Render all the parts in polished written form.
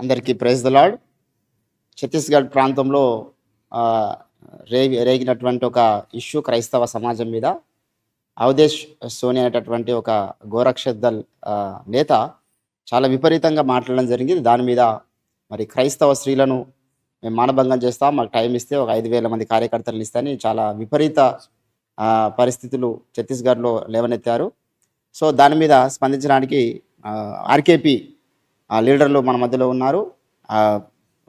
అందరికీ praise the lord. Chhattisgarh ప్రాంతంలో ఆహ్, రేగినటువంటి ఒక ఇష్యూ క్రైస్తవ సమాజం మీద అవధేష్ సోని అనేటటువంటి ఒక గోరక్షక్ దళ్ నేత చాలా విపరీతంగా మాట్లాడడం జరిగింది. దాని మీద మరి క్రైస్తవ స్త్రీలను మేము మానభంగం చేస్తాం, మాకు టైం ఇస్తే ఒక 5,000 మంది కార్యకర్తలను ఇస్తా అని చాలా విపరీత పరిస్థితులు ఛత్తీస్‌గఢ్‌లో లేవనెత్తారు. సో, దాని మీద స్పందించడానికి ఆర్‌కేపీ లీడర్లు మన మధ్యలో ఉన్నారు.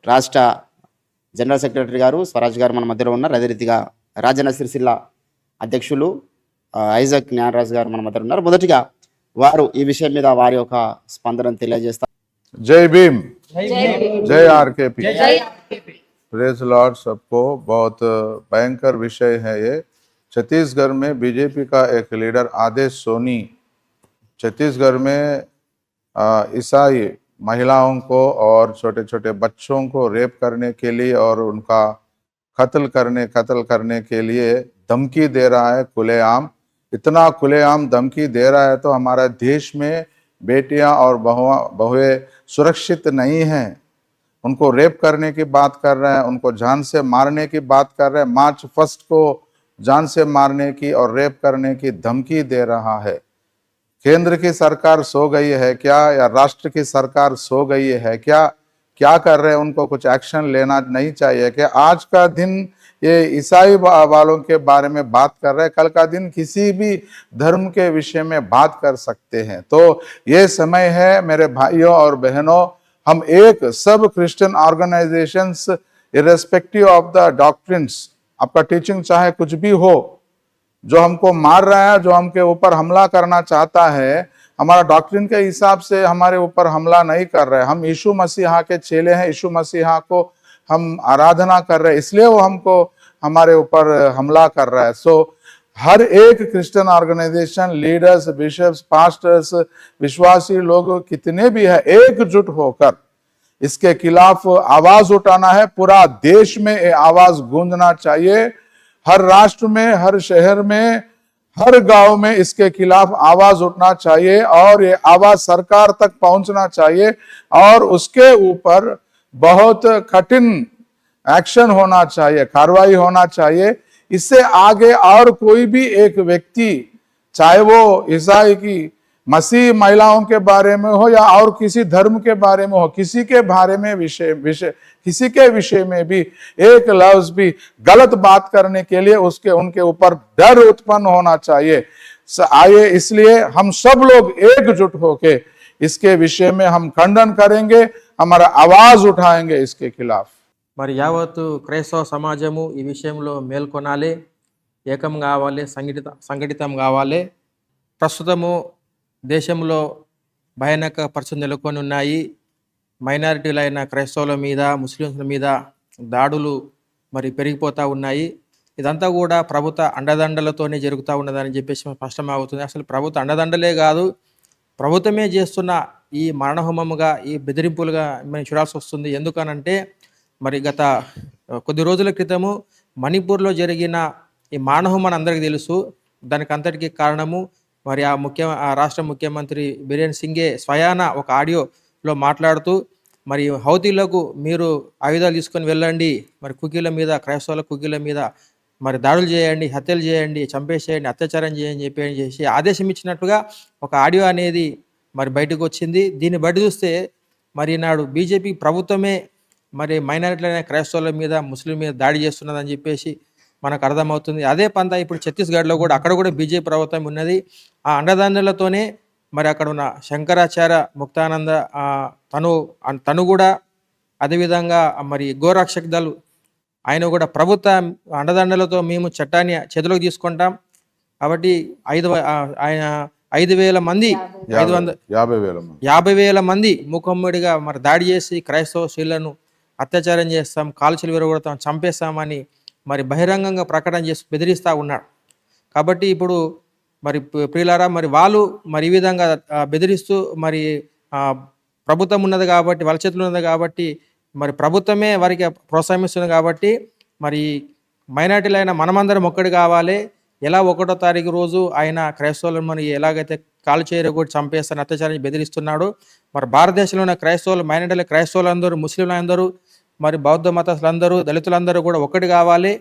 రాష్ట్ర జనరల్ సెక్రటరీ గారు స్వరాజ్ గారు మన మధ్యలో ఉన్నారు. అదే రీతిగా రాజన్న సిరిసిల్ల అధ్యక్షులు ఐజాక్ జ్ఞానరాజు గారు మన మధ్యలో ఉన్నారు. మొదటిగా వారు ఈ విషయం మీద వారి యొక్క స్పందనను తెలియజేస్తారు. जय भीम, जय आरकेपी, प्रेज लॉर्ड। सबको बहुत भयंकर विषय है ये। छत्तीसगढ़ में बीजेपी का एक लीडर आदेश सोनी छत्तीसगढ़ में ईसाई महिलाओं को और छोटे छोटे बच्चों को रेप करने के लिए और उनका कत्ल करने के लिए धमकी दे रहा है खुलेआम। इतना खुलेआम धमकी दे रहा है तो हमारा देश में बेटियां और बहुएं सुरक्षित नहीं हैं। उनको रेप करने की बात कर रहे हैं, उनको जान से मारने की बात कर रहे हैं। मार्च 1 को जान से मारने की और रेप करने की धमकी दे रहा है। केंद्र की सरकार सो गई है क्या, या राष्ट्र की सरकार सो गई है क्या? क्या कर रहे हैं? उनको कुछ एक्शन लेना नहीं चाहिए कि आज का दिन ये ईसाई वालों के बारे में बात कर रहे हैं, कल का दिन किसी भी धर्म के विषय में बात कर सकते हैं। तो ये समय है मेरे भाइयों और बहनों, हम एक सब Christian organisations irrespective of the doctrines, आपका टीचिंग चाहे कुछ भी हो, जो हमको मार रहा है, जो हमके ऊपर हमला करना चाहता है, हमारा डॉक्ट्रिन के हिसाब से हमारे ऊपर हमला नहीं कर रहे। हम यीशु मसीहा के चेले हैं, यीशु मसीहा को हम आराधना कर रहे हैं, इसलिए वो हमको हमारे ऊपर हमला कर रहा है। सो हर एक Christian organisation, leaders, bishops, pastors, विश्वासी लोग कितने भी है, एकजुट होकर इसके खिलाफ आवाज उठाना है। पूरा देश में ये आवाज गूंजना चाहिए। हर राष्ट्र में, हर शहर में, हर गांव में इसके खिलाफ आवाज उठना चाहिए और ये आवाज सरकार तक पहुंचना चाहिए और उसके ऊपर बहुत कठिन एक्शन होना चाहिए, कार्रवाई होना चाहिए। इससे आगे और कोई भी एक व्यक्ति, चाहे वो ईसाई की मसीह महिलाओं के बारे में हो या और किसी धर्म के बारे में हो, किसी के बारे में किसी के विषय में भी एक लफ्ज भी गलत बात करने के लिए उनके ऊपर डर उत्पन्न होना चाहिए। आइए, इसलिए हम सब लोग एकजुट होके इसके विषय में हम खंडन करेंगे, हमारा आवाज उठाएंगे इसके खिलाफ। మరి యావత్తు క్రైస్తవ సమాజము ఈ విషయంలో మేల్కొనాలి, ఏకం కావాలి, సంఘటితం కావాలి. ప్రస్తుతము దేశంలో భయానక పరిస్థితులు నెలకొని ఉన్నాయి. మైనారిటీలైన క్రైస్తవుల మీద, ముస్లింల మీద దాడులు మరి పెరిగిపోతూ ఉన్నాయి. ఇదంతా కూడా ప్రభుత్వ అండదండలతోనే జరుగుతూ ఉన్నదని చెప్పేసి స్పష్టమవుతుంది. అసలు ప్రభుత్వ అండదండలే కాదు, ప్రభుత్వమే చేస్తున్న ఈ మరణహోమముగా, ఈ బెదిరింపులుగా మనం చూడాల్సి వస్తుంది. ఎందుకనంటే మరి గత కొద్ది రోజుల క్రితము మణిపూర్లో జరిగిన ఈ మానహోమం అందరికీ తెలుసు. దానికి అంతటికీ కారణము మరి ఆ రాష్ట్ర ముఖ్యమంత్రి బిరేన్ సింగే స్వయాన ఒక ఆడియోలో మాట్లాడుతూ మరి హౌతీలకు మీరు ఆయుధాలు తీసుకొని వెళ్ళండి, మరి కుకీల మీద, క్రైస్తవుల కుకీల మీద మరి దాడులు చేయండి, హత్యలు చేయండి, చంపేసేయండి, అత్యాచారం చేసి ఆదేశం ఇచ్చినట్టుగా ఒక ఆడియో అనేది మరి బయటకు వచ్చింది. దీన్ని బయట చూస్తే మరి నాడు బీజేపీ ప్రభుత్వమే మరి మైనారిటీలైన క్రైస్తవుల మీద, ముస్లిం మీద దాడి చేస్తున్నదని చెప్పేసి మనకు అర్థమవుతుంది. అదే పంత ఇప్పుడు ఛత్తీస్గఢ్లో కూడా, అక్కడ కూడా బీజేపీ ప్రభుత్వం ఉన్నది. ఆ అండదండలతోనే మరి అక్కడ ఉన్న శంకరాచార్య ముక్తానంద తను కూడా అదేవిధంగా మరి గోరక్షక్ దళ్ ఆయన కూడా ప్రభుత్వ అండదండలతో మేము చట్టాన్ని చేతిలోకి తీసుకుంటాం కాబట్టి 5,000 మంది 50,000 మంది ముఖమ్మడిగా మరి దాడి చేసి క్రైస్తవ స్త్రీలను అత్యాచారం చేస్తాం, కాల్చులు విరగొడతాం, చంపేస్తామని మరి బహిరంగంగా ప్రకటన చేసి బెదిరిస్తూ ఉన్నాడు. కాబట్టి ఇప్పుడు మరి ప్రియులారా, మరి వాళ్ళు మరి ఈ విధంగా బెదిరిస్తూ మరి ప్రభుత్వం ఉన్నది కాబట్టి, వాళ్ళ చేతులు ఉన్నది కాబట్టి, మరి ప్రభుత్వమే వారికి ప్రోత్సహిస్తుంది కాబట్టి మరి మైనారిటీలైన మనమందరం ఒక్కటి కావాలి. ఎలా 1వ తారీఖు రోజు ఆయన క్రైస్తవులను మరి ఎలాగైతే కాలు చేయరగొట్టి చంపేస్తాను అత్యాచారాన్ని బెదిరిస్తున్నాడు, మరి భారతదేశంలో ఉన్న క్రైస్తవులు, మైనారిటీల క్రైస్తవులందరూ, ముస్లింలందరూ, మరి బౌద్ధ మతస్థులందరూ, దళితులందరూ కూడా ఒకటి కావాలి.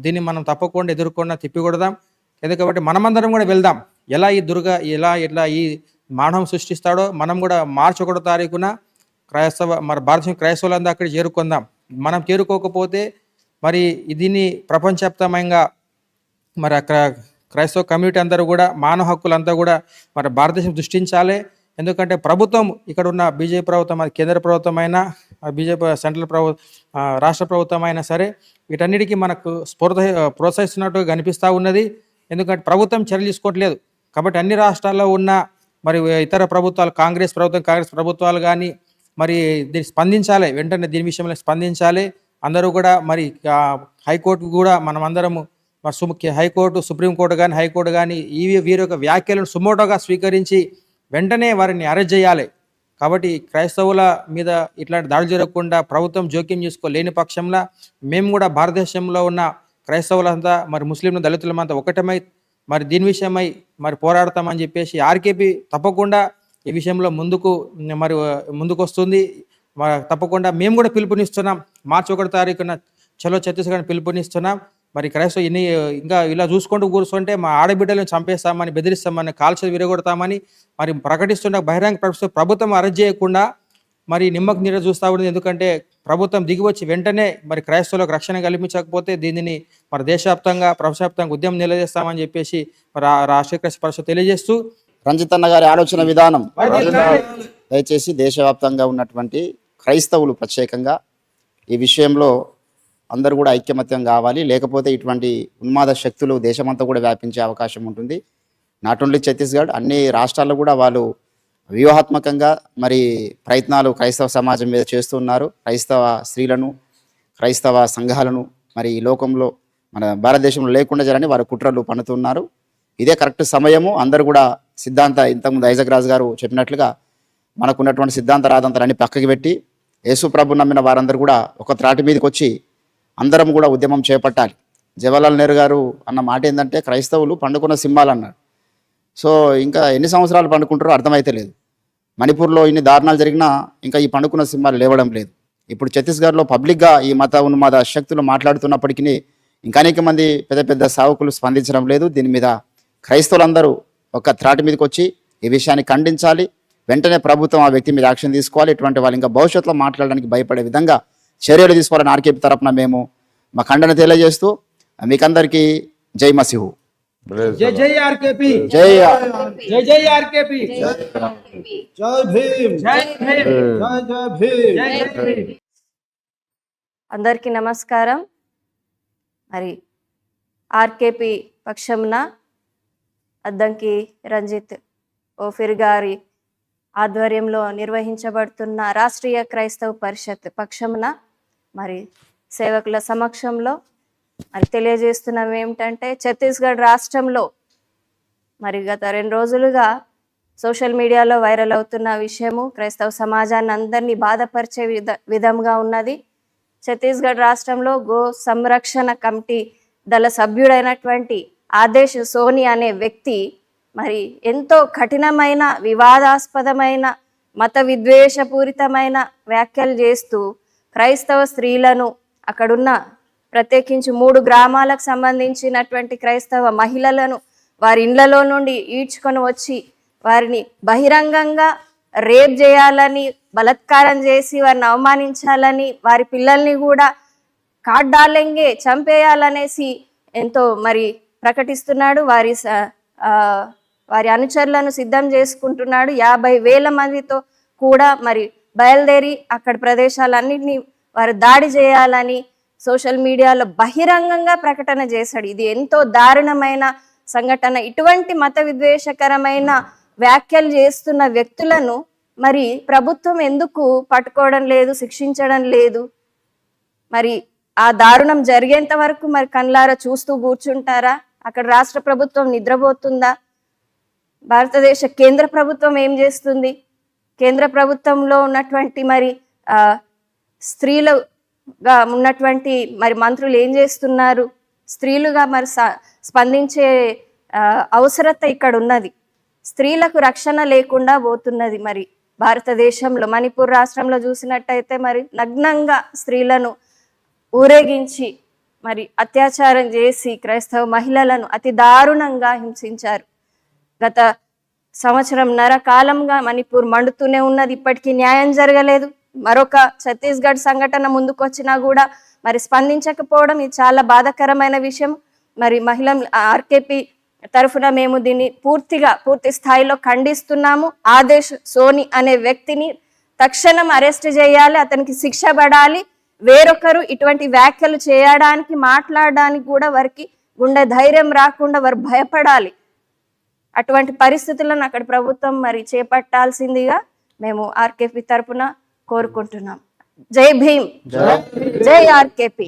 దీన్ని మనం తప్పకుండా ఎదుర్కొన్న తిప్పికొడదాం. ఎందుకంటే మనమందరం కూడా వెళ్దాం. ఎలా ఈ మానవం సృష్టిస్తాడో మనం కూడా మార్చి 1వ తారీఖున మరి భారతదేశం క్రైస్తవులందరూ అక్కడ చేరుకుందాం. మనం చేరుకోకపోతే మరి దీన్ని ప్రపంచవ్యాప్తంగా మరి అక్కడ క్రైస్తవ కమ్యూనిటీ అందరూ కూడా మానవ హక్కులంతా కూడా మరి భారతదేశం దృష్టించాలి. ఎందుకంటే ప్రభుత్వం, ఇక్కడ ఉన్న బీజేపీ ప్రభుత్వం, అది కేంద్ర ప్రభుత్వం అయినా, బీజేపీ సెంట్రల్ రాష్ట్ర ప్రభుత్వం అయినా సరే, వీటన్నిటికీ మనకు ప్రోత్సహిస్తున్నట్టుగా కనిపిస్తూ ఉన్నది. ఎందుకంటే ప్రభుత్వం చర్యలు తీసుకోవట్లేదు. కాబట్టి అన్ని రాష్ట్రాల్లో ఉన్న మరి ఇతర ప్రభుత్వాలు, కాంగ్రెస్ ప్రభుత్వాలు కానీ మరి దీన్ని స్పందించాలి, వెంటనే దీని విషయంలో స్పందించాలి. అందరూ కూడా మరి హైకోర్టు కూడా మనమందరము మరి హైకోర్టు, సుప్రీంకోర్టు కానీ, హైకోర్టు కానీ వీరి యొక్క వ్యాఖ్యలను సుమోటోగా స్వీకరించి వెంటనే వారిని అరెస్ట్ చేయాలి. కాబట్టి క్రైస్తవుల మీద ఇట్లాంటి దాడులు జరగకుండా ప్రభుత్వం జోక్యం చేసుకోలేని పక్షంలో మేము కూడా భారతదేశంలో ఉన్న క్రైస్తవులంతా, మరి ముస్లింలు, దళితులమంతా ఒకటమై మరి దీని విషయమై మరి పోరాడతామని చెప్పేసి ఆర్కేపీ తప్పకుండా ఈ విషయంలో ముందుకు వస్తుంది. తప్పకుండా మేము కూడా పిలుపునిస్తున్నాం. మార్చి 1వ తారీఖున చలో ఛత్తీస్గఢ్ పిలుపునిస్తున్నాం. మరి క్రైస్తవ ఇంకా ఇలా చూసుకుంటూ కూర్చుంటే మా ఆడబిడ్డలను చంపేస్తామని, బెదిరిస్తామని, కాల్చలు విరగొడతామని మరి ప్రకటిస్తున్న బహిరంగ ప్రభుత్వం అరెస్ట్ చేయకుండా మరి నిమ్మకు నీరు చూస్తూ ఉంది. ఎందుకంటే ప్రభుత్వం దిగివచ్చి వెంటనే మరి క్రైస్తవులకు రక్షణ కల్పించకపోతే దీనిని మరి దేశవ్యాప్తంగా, ప్రపంచవ్యాప్తంగా ఉద్యమం నిలదీస్తామని చెప్పేసి మరి రాష్ట్రీయ క్రైస్తవ పరిషత్ తెలియజేస్తూ, రంజిత్ అన్న గారి ఆలోచన విధానం దయచేసి దేశవ్యాప్తంగా ఉన్నటువంటి క్రైస్తవులు ప్రత్యేకంగా ఈ విషయంలో అందరూ కూడా ఐక్యమత్యం కావాలి. లేకపోతే ఇటువంటి ఉన్మాద శక్తులు దేశమంతా కూడా వ్యాపించే అవకాశం ఉంటుంది. నాట్ ఓన్లీ ఛత్తీస్గఢ్, అన్ని రాష్ట్రాల్లో కూడా వాళ్ళు వ్యూహాత్మకంగా మరి ప్రయత్నాలు క్రైస్తవ సమాజం మీద చేస్తున్నారు. క్రైస్తవ స్త్రీలను, క్రైస్తవ సంఘాలను మరి ఈ లోకంలో, మన భారతదేశంలో లేకుండా జరని వారు కుట్రలు పన్నుతున్నారు. ఇదే కరెక్ట్ సమయము. అందరూ కూడా ఇంతకుముందు ఐజక్ రాజు గారు చెప్పినట్లుగా మనకున్నటువంటి సిద్ధాంత రాదంతరాన్ని పక్కకి పెట్టి యేసు ప్రభు నమ్మిన వారందరూ కూడా ఒక త్రాటి మీదకి వచ్చి అందరం కూడా ఉద్యమం చేపట్టాలి. జవహర్లాల్ నెహ్రూ గారు అన్న మాట ఏంటంటే క్రైస్తవులు పండుకున్న సింహాలు అన్నాడు. సో ఇంకా ఎన్ని సంవత్సరాలు పండుకుంటారో అర్థమైతే లేదు. మణిపూర్లో ఇన్ని దారుణాలు జరిగినా ఇంకా ఈ పండుకున్న సింహాలు లేవడం లేదు. ఇప్పుడు ఛత్తీస్గఢ్లో పబ్లిక్గా ఈ మత ఉన్మాద శక్తులు మాట్లాడుతున్నప్పటికీ ఇంకా అనేక మంది పెద్ద పెద్ద సావుకులు స్పందించడం లేదు. దీని మీద క్రైస్తవులందరూ ఒక త్రాటి మీదకి వచ్చి ఈ విషయాన్ని ఖండించాలి. వెంటనే ప్రభుత్వం ఆ వ్యక్తి మీద యాక్షన్ తీసుకోవాలి. ఇటువంటి వాళ్ళు ఇంకా భవిష్యత్తులో మాట్లాడడానికి భయపడే విధంగా చర్యలు తీసుకోవాలని ఆర్కేపీ తరపున మేము మా ఖండన తెలియజేస్తూ మీకందరికీ జై మసీహు. జై జై ఆర్కేపీ, జై జై జై ఆర్కేపీ, జై భీమ్, జై భీమ్, జై భీమ్. జై భీమ్. అందరికీ నమస్కారం. మరి ఆర్కేపీ పక్షంన అద్దంకి రంజిత్ ఓఫిర్ గారి ఆధ్వర్యంలో నిర్వహించబడుతున్న రాష్ట్రీయ క్రైస్తవ పరిషత్ పక్షంన మరి సేవకుల సమక్షంలో మరి తెలియజేస్తున్నాం ఏమిటంటే, ఛత్తీస్గఢ్ రాష్ట్రంలో మరి గత 2 రోజులుగా సోషల్ మీడియాలో వైరల్ అవుతున్న విషయము క్రైస్తవ సమాజాన్ని అందరినీ బాధపరిచే విధంగా ఉన్నది. ఛత్తీస్గఢ్ రాష్ట్రంలో గో సంరక్షణ కమిటీ దళ సభ్యుడైనటువంటి ఆదేశ్ సోని అనే వ్యక్తి మరి ఎంతో కఠినమైన, వివాదాస్పదమైన, మత విద్వేషపూరితమైన వ్యాఖ్యలు చేస్తూ క్రైస్తవ స్త్రీలను, అక్కడున్న ప్రత్యేకించి 3 గ్రామాలకు సంబంధించినటువంటి క్రైస్తవ మహిళలను వారి ఇండ్లలో నుండి ఈడ్చుకొని వచ్చి వారిని బహిరంగంగా రేప్ చేయాలని, బలాత్కారం చేసి వారిని అవమానించాలని, వారి పిల్లల్ని కూడా కాట్ డాలెంగే, చంపేయాలనేసి ఎంతో మరి ప్రకటిస్తున్నాడు. వారి అనుచరులను సిద్ధం చేసుకుంటున్నాడు. 50,000 మందితో కూడా మరి బయలుదేరి అక్కడ ప్రదేశాలన్నింటినీ వారు దాడి చేయాలని సోషల్ మీడియాలో బహిరంగంగా ప్రకటన చేశాడు. ఇది ఎంతో దారుణమైన సంఘటన. ఇటువంటి మత విద్వేషకరమైన వ్యాఖ్యలు చేస్తున్న వ్యక్తులను మరి ప్రభుత్వం ఎందుకు పట్టుకోవడం లేదు, శిక్షించడం లేదు? మరి ఆ దారుణం జరిగేంత వరకు మరి కళ్ళారా చూస్తూ కూర్చుంటారా? అక్కడ రాష్ట్ర ప్రభుత్వం నిద్రపోతుందా? భారతదేశ కేంద్ర ప్రభుత్వం ఏం చేస్తుంది? కేంద్ర ప్రభుత్వంలో ఉన్నటువంటి మరి స్త్రీలుగా ఉన్నటువంటి మరి మంత్రులు ఏం చేస్తున్నారు? స్త్రీలుగా మరి స్పందించే అవసరత ఇక్కడ ఉన్నది. స్త్రీలకు రక్షణ లేకుండా పోతున్నది. మరి భారతదేశంలో మణిపూర్ రాష్ట్రంలో చూసినట్టయితే మరి నగ్నంగా స్త్రీలను ఊరేగించి మరి అత్యాచారం చేసి క్రైస్తవ మహిళలను అతి దారుణంగా హింసించారు. గత సంవత్సరంన్నర కాలంగా మణిపూర్ మండుతూనే ఉన్నది, ఇప్పటికీ న్యాయం జరగలేదు. మరొక ఛత్తీస్గఢ్ సంఘటన ముందుకొచ్చినా కూడా మరి స్పందించకపోవడం ఇది చాలా బాధాకరమైన విషయం. మరి మహిళ ఆర్కేపీ తరఫున మేము దీన్ని పూర్తి స్థాయిలో ఖండిస్తున్నాము. ఆదేశ్ సోని అనే వ్యక్తిని తక్షణం అరెస్ట్ చేయాలి, అతనికి శిక్ష పడాలి. వేరొకరు ఇటువంటి వ్యాఖ్యలు చేయడానికి మాట్లాడడానికి కూడా వారికి గుండె ధైర్యం రాకుండా వారు భయపడాలి. అటువంటి పరిస్థితులను అక్కడ ప్రభుత్వం మరి చేపట్టాల్సిందిగా మేము ఆర్కేపీ తరపున కోరుకుంటున్నాం. జై భీమ్, జై ఆర్కేపీ.